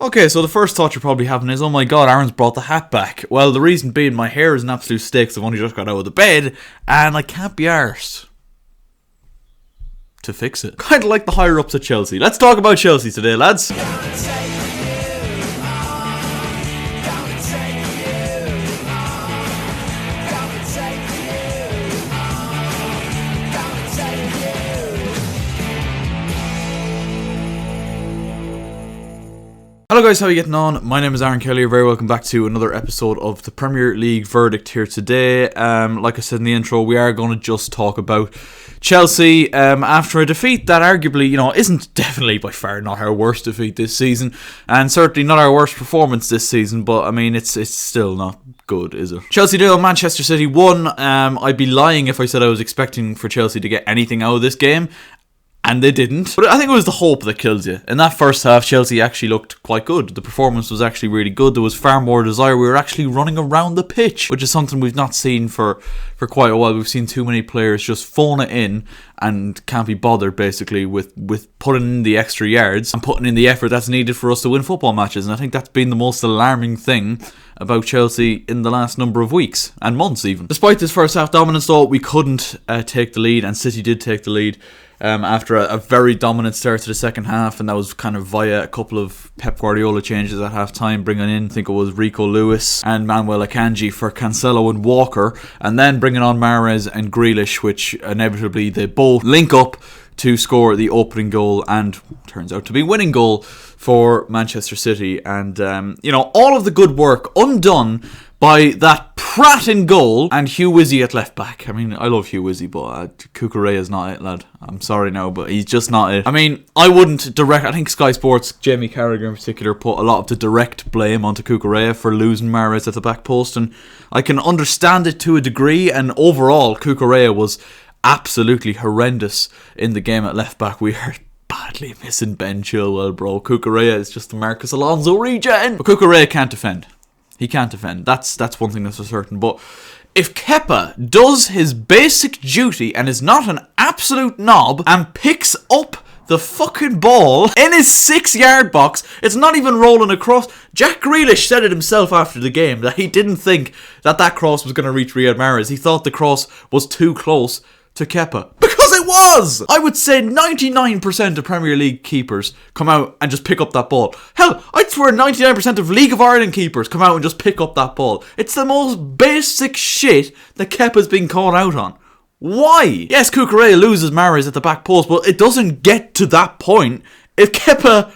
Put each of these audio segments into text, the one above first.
Okay, so the first thought you're probably having is, oh my god, Aaron's brought the hat back. Well, the reason being my hair is an absolute stick, so I've only just got out of the bed, and I can't be arsed to fix it. Kind of like the higher ups at Chelsea. Let's talk about Chelsea today, lads. Hello guys, how are you getting on? My name is Aaron Kelly. You're very welcome back to another episode of the Premier League Verdict here today. Like I said in the intro, we are going to just talk about Chelsea after a defeat that arguably, isn't definitely by far not our worst defeat this season, and certainly not our worst performance this season, but I mean, it's still not good, is it? Chelsea 0, Manchester City 1. I'd be lying if I said I was expecting for Chelsea to get anything out of this game. And they didn't. But I think it was the hope that kills you. In that first half, Chelsea actually looked quite good. The performance was actually really good. There was far more desire. We were actually running around the pitch, which is something we've not seen for quite a while. We've seen too many players just phone it in and can't be bothered, basically, with putting in the extra yards and putting in the effort that's needed for us to win football matches. And I think that's been the most alarming thing about Chelsea in the last number of weeks and months even. Despite this first half dominance though, we couldn't take the lead, and City did take the lead after a very dominant start to the second half, and that was kind of via a couple of Pep Guardiola changes at half time, bringing in, I think it was Rico Lewis and Manuel Akanji for Cancelo and Walker, and then bringing on Mahrez and Grealish, which inevitably they both link up to score the opening goal, and turns out to be winning goal for Manchester City. And all of the good work undone by that Pratt in goal and Hugh Wizzy at left back. I mean, I love Hugh Wizzy, but Cucurella's not it, lad. I'm sorry now, but he's just not it. I mean, I wouldn't direct... I think Sky Sports, Jamie Carragher in particular, put a lot of the direct blame onto Cucurella for losing Mahrez at the back post, and I can understand it to a degree, and overall, Cucurella was absolutely horrendous in the game at left back. We are badly missing Ben Chilwell, bro. Cucurella is just the Marcus Alonso regen. But Cucurella can't defend. He can't defend. That's one thing that's for certain. But if Kepa does his basic duty and is not an absolute knob and picks up the fucking ball in his 6-yard box, it's not even rolling across. Jack Grealish said it himself after the game that he didn't think that cross was going to reach Riyad Mahrez. He thought the cross was too close to Kepa. Because it was! I would say 99% of Premier League keepers come out and just pick up that ball. Hell, I'd swear 99% of League of Ireland keepers come out and just pick up that ball. It's the most basic shit that Kepa's been called out on. Why? Yes, Cucurella loses Mahrez at the back post, but it doesn't get to that point if Kepa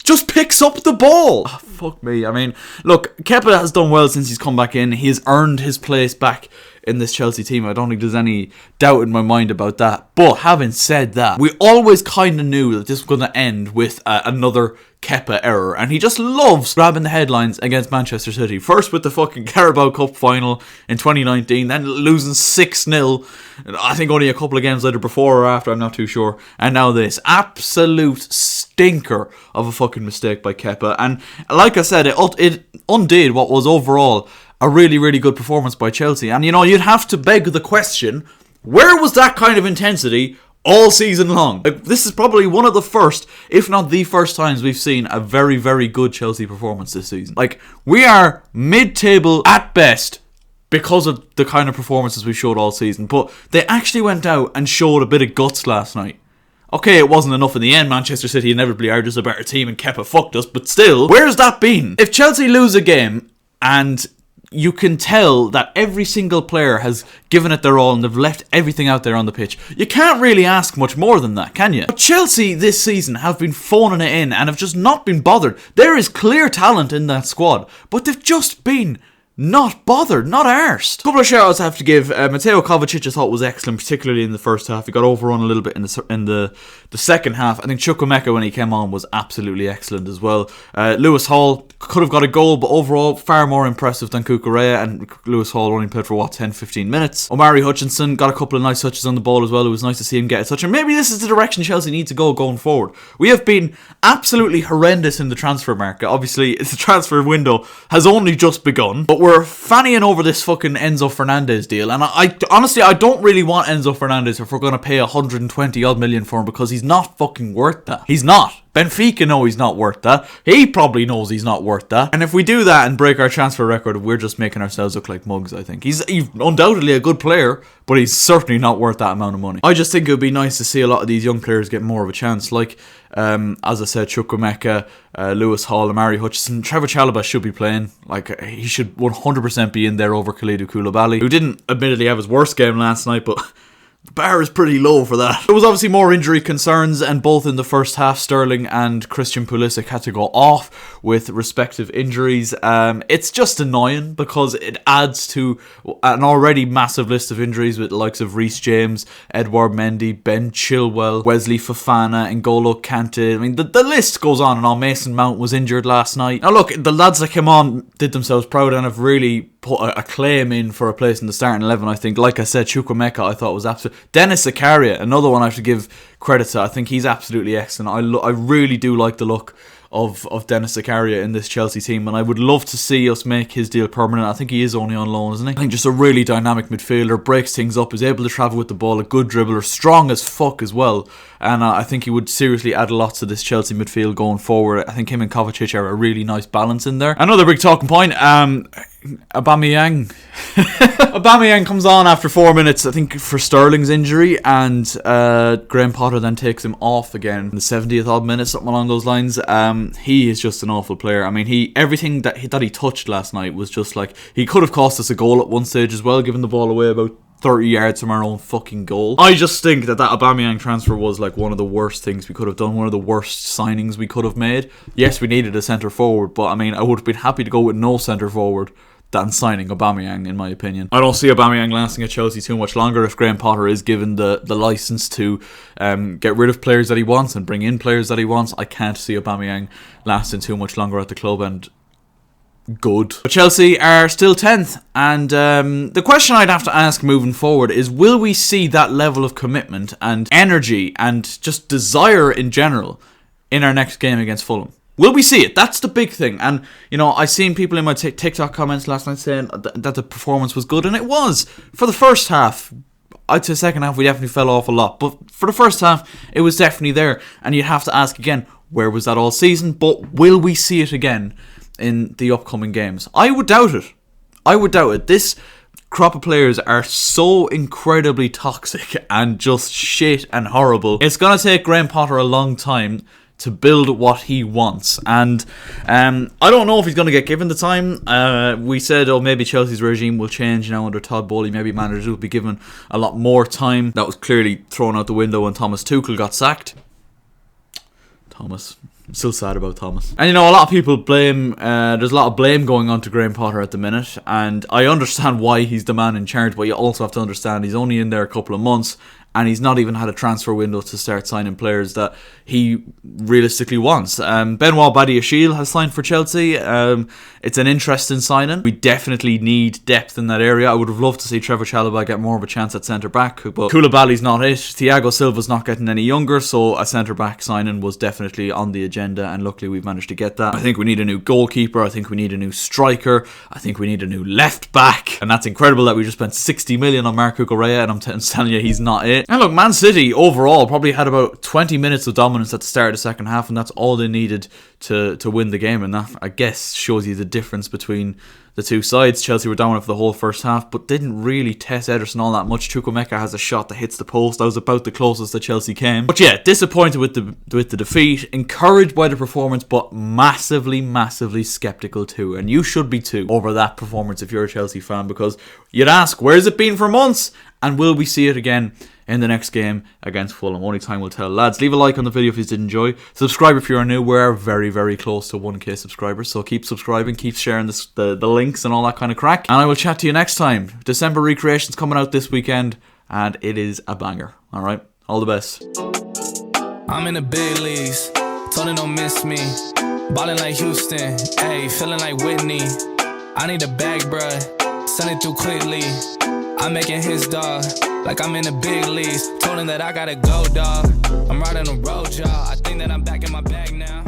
just picks up the ball. Oh, fuck me. I mean, look, Kepa has done well since he's come back in. He has earned his place back in this Chelsea team. I don't think there's any doubt in my mind about that. But having said that, we always kind of knew that this was going to end with another Kepa error, and he just loves grabbing the headlines against Manchester City. First with the fucking Carabao Cup final in 2019, then losing 6-0, I think only a couple of games later, before or after, I'm not too sure, and now this absolute stinker of a fucking mistake by Kepa. And like I said, it undid what was overall a really, really good performance by Chelsea. And you'd have to beg the question, where was that kind of intensity all season long? This is probably one of the first, if not the first times we've seen a very, very good Chelsea performance this season. We are mid-table at best because of the kind of performances we showed all season. But they actually went out and showed a bit of guts last night. Okay, it wasn't enough in the end. Manchester City inevitably are just a better team and Kepa fucked us. But still, where's that been? If Chelsea lose a game and you can tell that every single player has given it their all and they've left everything out there on the pitch, you can't really ask much more than that, can you? But Chelsea this season have been phoning it in and have just not been bothered. There is clear talent in that squad, but they've just been not bothered, not arsed. A couple of shout outs I have to give. Mateo Kovacic I thought was excellent, particularly in the first half. He got overrun a little bit in the second half. I think Chukwuemeka, when he came on, was absolutely excellent as well. Lewis Hall could have got a goal, but overall far more impressive than Cucurella, and Lewis Hall only played for 10-15 minutes. Omari Hutchinson got a couple of nice touches on the ball as well. It was nice to see him get a touch, and maybe this is the direction Chelsea need to go going forward. We have been absolutely horrendous in the transfer market. Obviously the transfer window has only just begun, but we're fannying over this fucking Enzo Fernandez deal, and I honestly don't really want Enzo Fernandez if we're going to pay 120 odd million for him, because he's not fucking worth that. He's not. Benfica know he's not worth that. He probably knows he's not worth that. And if we do that and break our transfer record, we're just making ourselves look like mugs, I think. He's undoubtedly a good player, but he's certainly not worth that amount of money. I just think it would be nice to see a lot of these young players get more of a chance. Like, as I said, Chukwuemeka, Lewis Hall, Amari Hutchinson. Trevor Chalobah should be playing. Like, he should 100% be in there over Kalidou Koulibaly, who didn't admittedly have his worst game last night, but the bar is pretty low for that. There was obviously more injury concerns, and both in the first half, Sterling and Christian Pulisic had to go off with respective injuries. It's just annoying because it adds to an already massive list of injuries with the likes of Reece James, Edouard Mendy, Ben Chilwell, Wesley Fofana, N'Golo Kante. I mean, the list goes on and on. Mason Mount was injured last night. Now look, the lads that came on did themselves proud and have really put a claim in for a place in the starting 11, I think. Like I said, Chukwuemeka I thought was absolute. Dennis Zakaria, another one I have to give credit to. I think he's absolutely excellent. I really do like the look of Dennis Zakaria in this Chelsea team, and I would love to see us make his deal permanent. I think he is only on loan, isn't he? I think just a really dynamic midfielder, breaks things up, is able to travel with the ball, a good dribbler, strong as fuck as well, and I think he would seriously add a lot to this Chelsea midfield going forward. I think him and Kovacic are a really nice balance in there. Another big talking point, Aubameyang. Aubameyang comes on after 4 minutes, I think, for Sterling's injury, and Graham Potter then takes him off again in the 70th odd minute, something along those lines. He is just an awful player. I mean, everything that he touched last night was just like, he could have cost us a goal at one stage as well, giving the ball away about 30 yards from our own fucking goal. I just think that Aubameyang transfer was like one of the worst things we could have done, one of the worst signings we could have made. Yes, we needed a centre forward, but I mean, I would have been happy to go with no centre forward than signing Aubameyang, in my opinion. I don't see Aubameyang lasting at Chelsea too much longer if Graham Potter is given the license to get rid of players that he wants and bring in players that he wants. I can't see Aubameyang lasting too much longer at the club, and good. But Chelsea are still 10th, and the question I'd have to ask moving forward is, will we see that level of commitment and energy and just desire in general in our next game against Fulham? Will we see it? That's the big thing. And, you know, I seen people in my TikTok comments last night saying that the performance was good, and it was. For the first half, I'd say second half we definitely fell off a lot, but for the first half it was definitely there. And you'd have to ask again, where was that all season? But will we see it again in the upcoming games? I would doubt it. This crop of players are so incredibly toxic and just shit and horrible. It's going to take Graham Potter a long time to build what he wants, and I don't know if he's going to get given the time. We said, maybe Chelsea's regime will change now under Todd Bowley. Maybe managers will be given a lot more time. That was clearly thrown out the window when Thomas Tuchel got sacked. I'm still sad about Thomas. And, you know, a lot of people blame, there's a lot of blame going on to Graham Potter at the minute, and I understand why he's the man in charge, but you also have to understand he's only in there a couple of months, and he's not even had a transfer window to start signing players that he realistically wants. Benoit Badiashile has signed for Chelsea. It's an interesting signing. We definitely need depth in that area. I would have loved to see Trevor Chalobah get more of a chance at centre-back, but Koulibaly's not it. Thiago Silva's not getting any younger, so a centre-back signing was definitely on the agenda, and luckily we've managed to get that. I think we need a new goalkeeper. I think we need a new striker. I think we need a new left-back, and that's incredible that we just spent 60 million on Marco Correa, and I'm telling you, he's not it. And look, Man City overall probably had about 20 minutes of dominance at the start of the second half, and that's all they needed to win the game, and that, I guess, shows you the difference between the two sides. Chelsea were dominant for the whole first half, but didn't really test Ederson all that much. Chukwuemeka has a shot that hits the post. That was about the closest that Chelsea came. But yeah, disappointed with the defeat, encouraged by the performance, but massively sceptical too. And you should be too over that performance if you're a Chelsea fan, because you'd ask, where's it been for months? And will we see it again in the next game against Fulham? Only time will tell. Lads, leave a like on the video if you did enjoy. Subscribe if you're new. We're very close to 1k subscribers, so keep subscribing, keep sharing the links and all that kind of crack, and I will chat to you next time. December Recreation's coming out this weekend, and it is a banger. Alright, all the best. I'm in the big leagues, Tony don't miss me. Ballin' like Houston, ayy, feeling like Whitney. I need a bag, bruh, send it through quickly. I'm making his dog, like I'm in the big leagues. Told him that I gotta go, dog. I'm riding a road, y'all. I think that I'm back in my bag now.